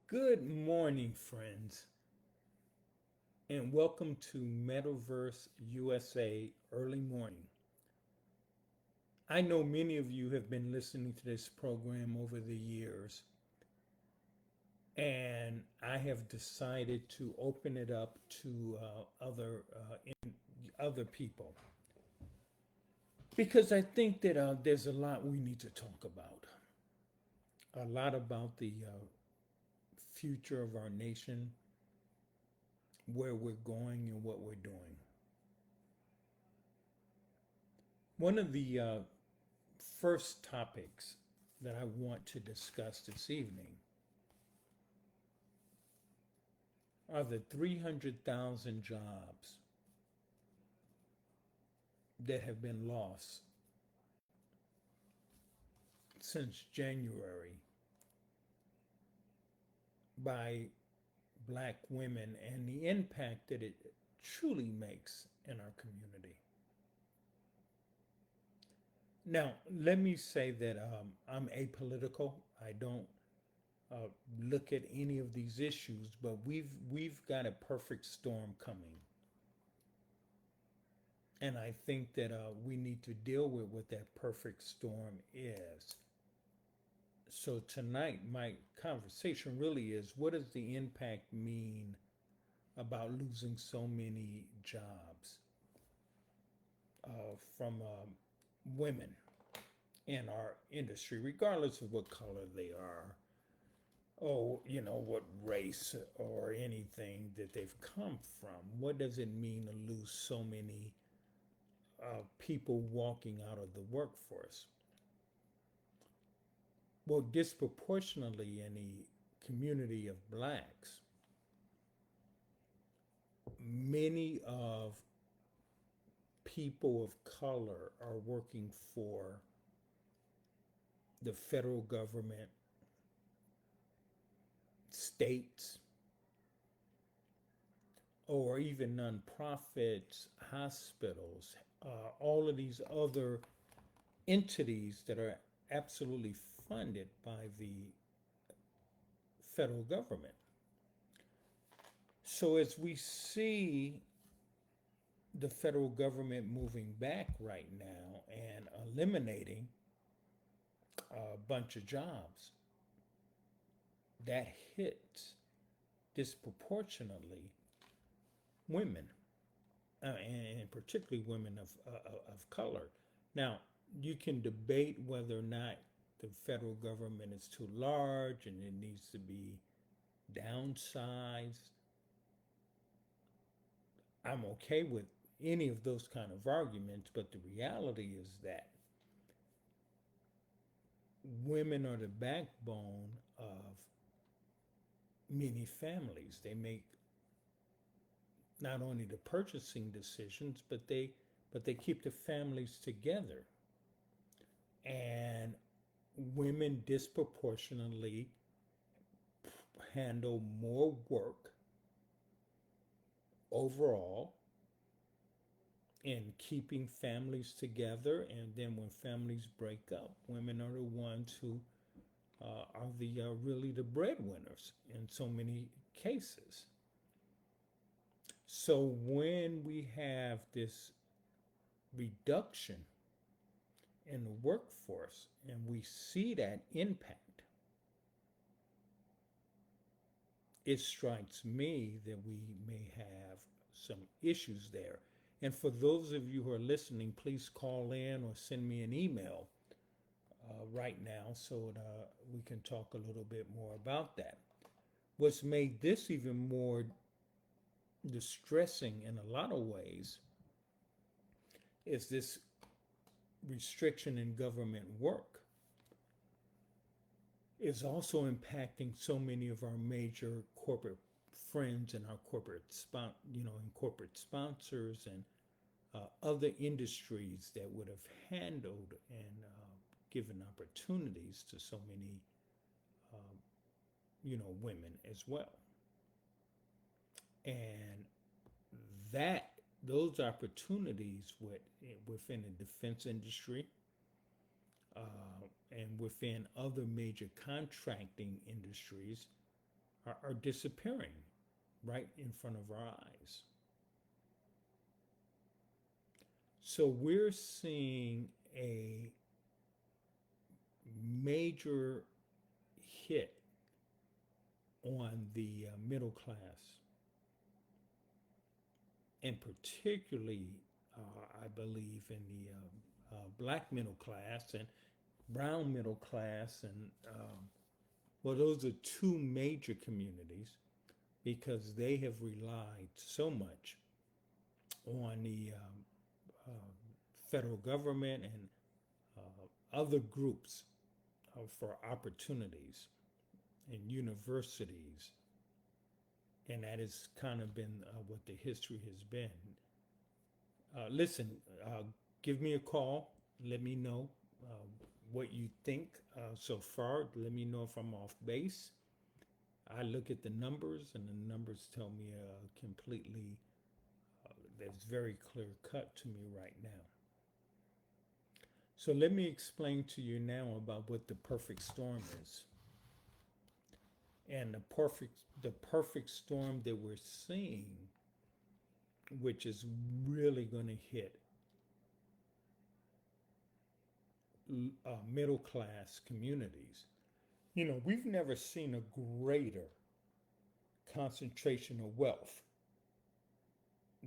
Good morning, friends, and welcome to Metaverse USA Early Morning. I know many of you have been listening to this program over the years, and I have decided to open it up to other people because I think that there's a lot we need to talk about. A lot about the future of our nation, where we're going, and what we're doing. One of the first topics that I want to discuss this evening are the 300,000 jobs that have been lost since January by black women and the impact that it truly makes in our community. Now, let me say that I'm apolitical. I don't uh, look at any of these issues, but we've got a perfect storm coming. And I think that we need to deal with what that perfect storm is. So tonight, my conversation really is, what does the impact mean about losing so many jobs from women in our industry, regardless of what color they are, or what race or anything that they've come from? What does it mean to lose so many people walking out of the workforce? Well, disproportionately in the community of blacks, many of people of color are working for the federal government, states, or even nonprofits, hospitals, all of these other entities that are absolutely funded by the federal government. So as we see the federal government moving back right now and eliminating a bunch of jobs, that hits disproportionately women, and particularly women of color. Now, you can debate whether or not the federal government is too large and it needs to be downsized. I'm okay with any of those kind of arguments, but the reality is that women are the backbone of many families. They make not only the purchasing decisions, but they keep the families together. And women disproportionately handle more work overall in keeping families together. And then when families break up, women are the ones who are the really the breadwinners in so many cases. So when we have this reduction in the workforce and we see that impact, it strikes me that we may have some issues there. And for those of you who are listening, please call in or send me an email right now so that we can talk a little bit more about that. What's made this even more distressing in a lot of ways is this restriction in government work is also impacting so many of our major corporate friends and our and corporate sponsors and other industries that would have handled and given opportunities to so many women as well. And that those opportunities within the defense industry and within other major contracting industries are disappearing right in front of our eyes. So we're seeing a major hit on the middle class, and particularly, I believe, in the black middle class and brown middle class, and well, those are two major communities because they have relied so much on the federal government and other groups for opportunities and universities, and that has kind of been what the history has been. Listen, give me a call. Let me know what you think so far. Let me know if I'm off base. I look at the numbers, and the numbers tell me completely, that's very clear cut to me right now. So let me explain to you now about what the perfect storm is. And the perfect storm that we're seeing, which is really going to hit middle class communities. You know, we've never seen a greater concentration of wealth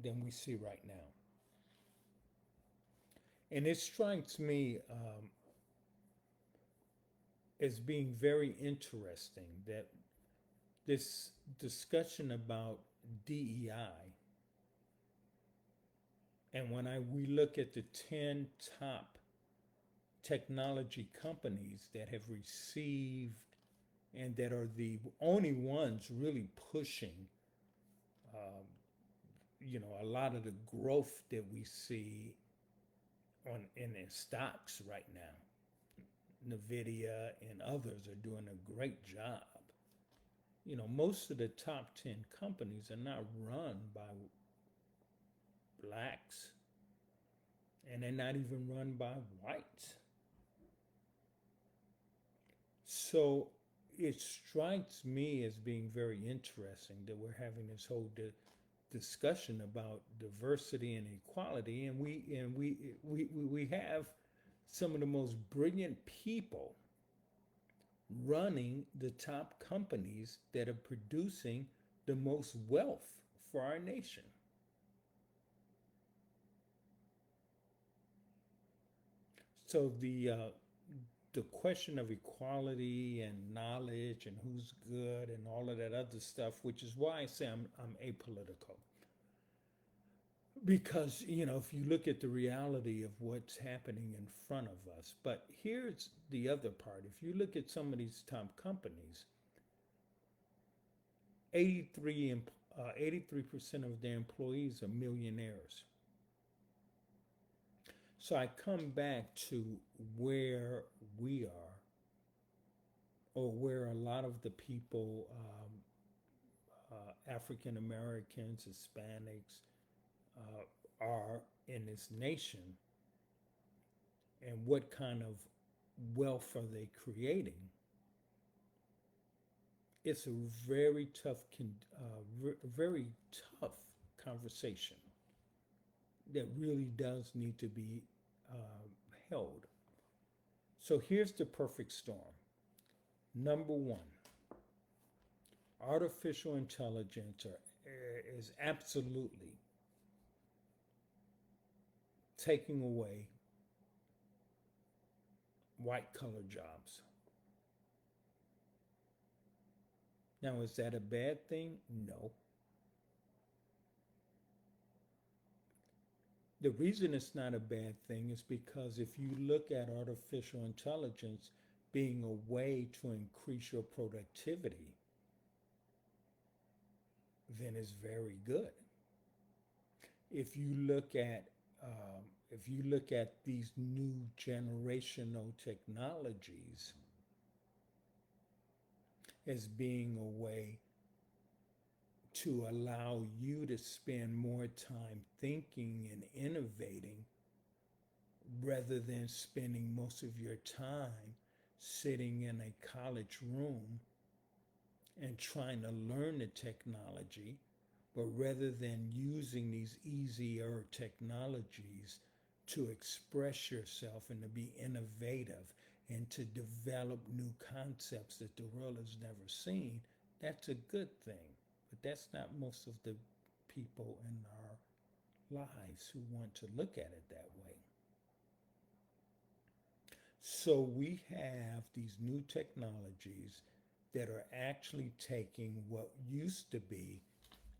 than we see right now. And it strikes me as being very interesting that this discussion about DEI, and when we look at the 10 top technology companies that have received and that are the only ones really pushing a lot of the growth that we see in stocks right now. Nvidia and others are doing a great job. You know, most of the top 10 companies are not run by blacks, and they're not even run by whites. So it strikes me as being very interesting that we're having this whole discussion about diversity and equality, and we have some of the most brilliant people running the top companies that are producing the most wealth for our nation. So the question of equality and knowledge and who's good and all of that other stuff, which is why I say I'm apolitical. Because, you know, if you look at the reality of what's happening in front of us, but here's the other part. If you look at some of these top companies, 83% of their employees are millionaires. So I come back to where we are, or where a lot of the people, African Americans, Hispanics, are in this nation, and what kind of wealth are they creating. It's a very tough conversation that really does need to be held. So here's the perfect storm. Number one, artificial intelligence is absolutely taking away white collar jobs. Now, is that a bad thing? No. The reason it's not a bad thing is because if you look at artificial intelligence being a way to increase your productivity, then it's very good. If you look at these new generational technologies as being a way to allow you to spend more time thinking and innovating rather than spending most of your time sitting in a college room and trying to learn the technology, but rather than using these easier technologies to express yourself and to be innovative and to develop new concepts that the world has never seen, that's a good thing. But that's not most of the people in our lives who want to look at it that way. So we have these new technologies that are actually taking what used to be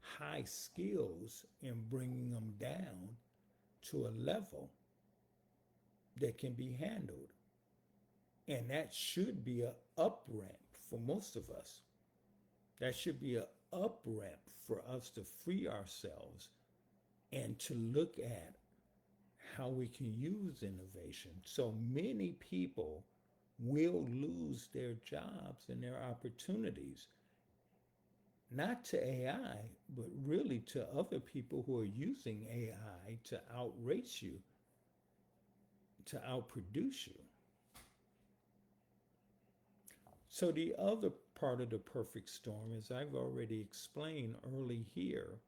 high skills and bringing them down to a level that can be handled. And that should be an up ramp for most of us. That should be an up ramp for us to free ourselves and to look at how we can use innovation. So many people will lose their jobs and their opportunities, not to AI, but really to other people who are using AI to outrace you, to outproduce you. So the other part of the perfect storm, as I've already explained early here,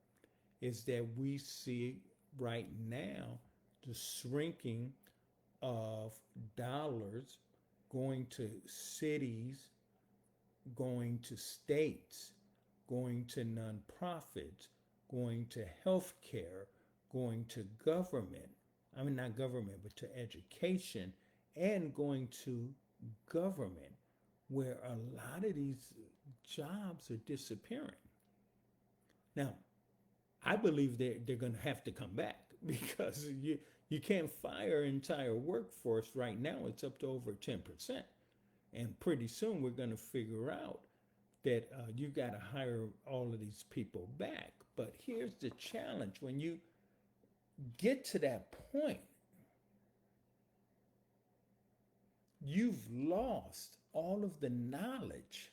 is that we see right now the shrinking of dollars going to cities, going to states, going to nonprofits, going to healthcare, going to government. I mean, not government, but to education, and going to government, where a lot of these jobs are disappearing. Now, I believe they're going to have to come back because you can't fire an entire workforce right now. It's up to over 10%. And pretty soon we're going to figure out that you got to hire all of these people back. But here's the challenge. When you get to that point, you've lost all of the knowledge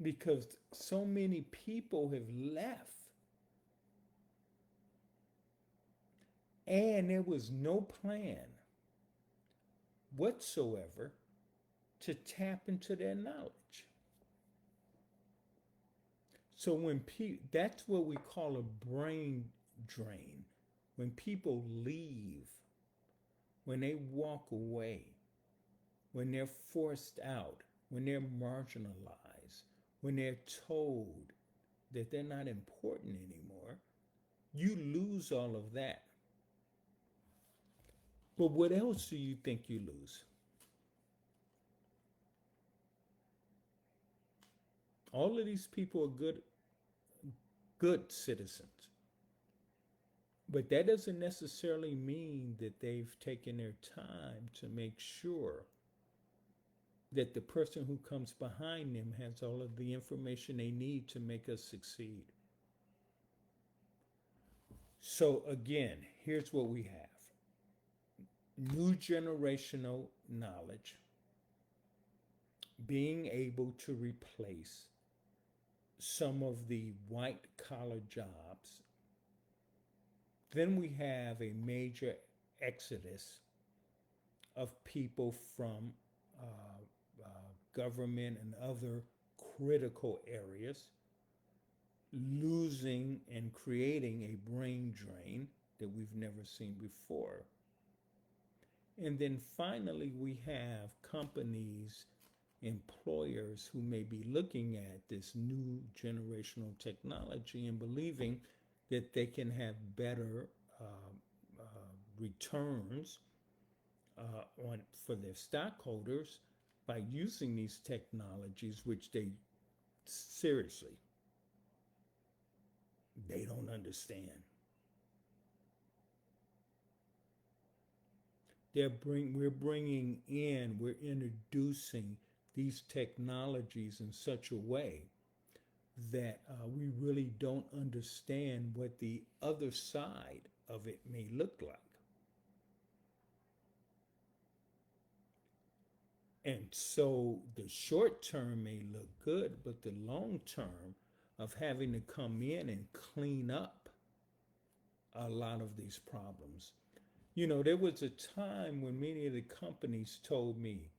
because so many people have left and there was no plan whatsoever to tap into their knowledge. So when that's what we call a brain drain. When people leave, when they walk away, when they're forced out, when they're marginalized, when they're told that they're not important anymore, you lose all of that. But what else do you think you lose? All of these people are good citizens. But that doesn't necessarily mean that they've taken their time to make sure that the person who comes behind them has all of the information they need to make us succeed. So again, here's what we have. New generational knowledge, being able to replace some of the white collar jobs. Then we have a major exodus of people from government and other critical areas, losing and creating a brain drain that we've never seen before. And then finally, we have companies, employers who may be looking at this new generational technology and believing that they can have better returns for their stockholders by using these technologies, which they seriously, they don't understand. We're introducing these technologies in such a way that we really don't understand what the other side of it may look like. And so the short term may look good, but the long term of having to come in and clean up a lot of these problems. You know, there was a time when many of the companies told me,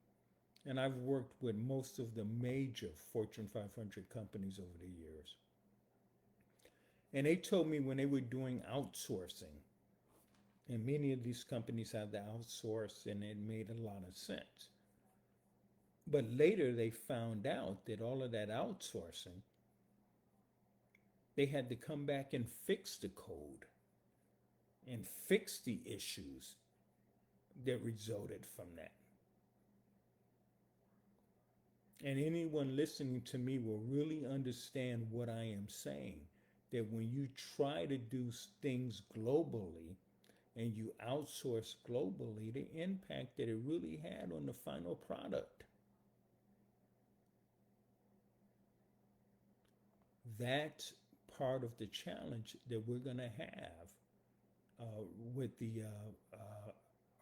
And I've worked with most of the major Fortune 500 companies over the years. And they told me when they were doing outsourcing, and many of these companies had to outsource, and it made a lot of sense. But later they found out that all of that outsourcing, they had to come back and fix the code and fix the issues that resulted from that. And anyone listening to me will really understand what I am saying. That when you try to do things globally and you outsource globally, the impact that it really had on the final product. That's part of the challenge that we're going to have with the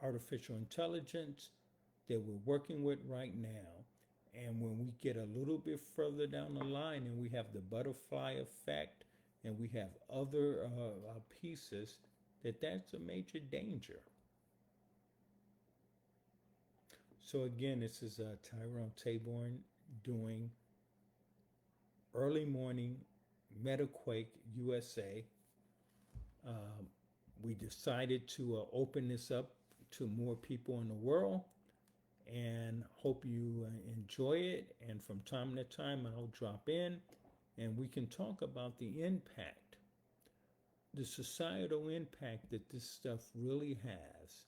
artificial intelligence that we're working with right now. And when we get a little bit further down the line and we have the butterfly effect and we have other pieces, that's a major danger. So again, this is Tyrone Taborn doing Early Morning MetaQuake USA. We decided to open this up to more people in the world, and hope you enjoy it. And from time to time, I'll drop in and we can talk about the impact, the societal impact that this stuff really has,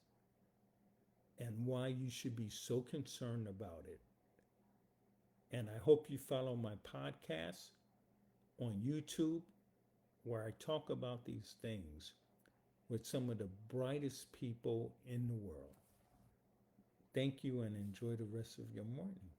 and why you should be so concerned about it. And I hope you follow my podcast on YouTube, where I talk about these things with some of the brightest people in the world. Thank you and enjoy the rest of your morning.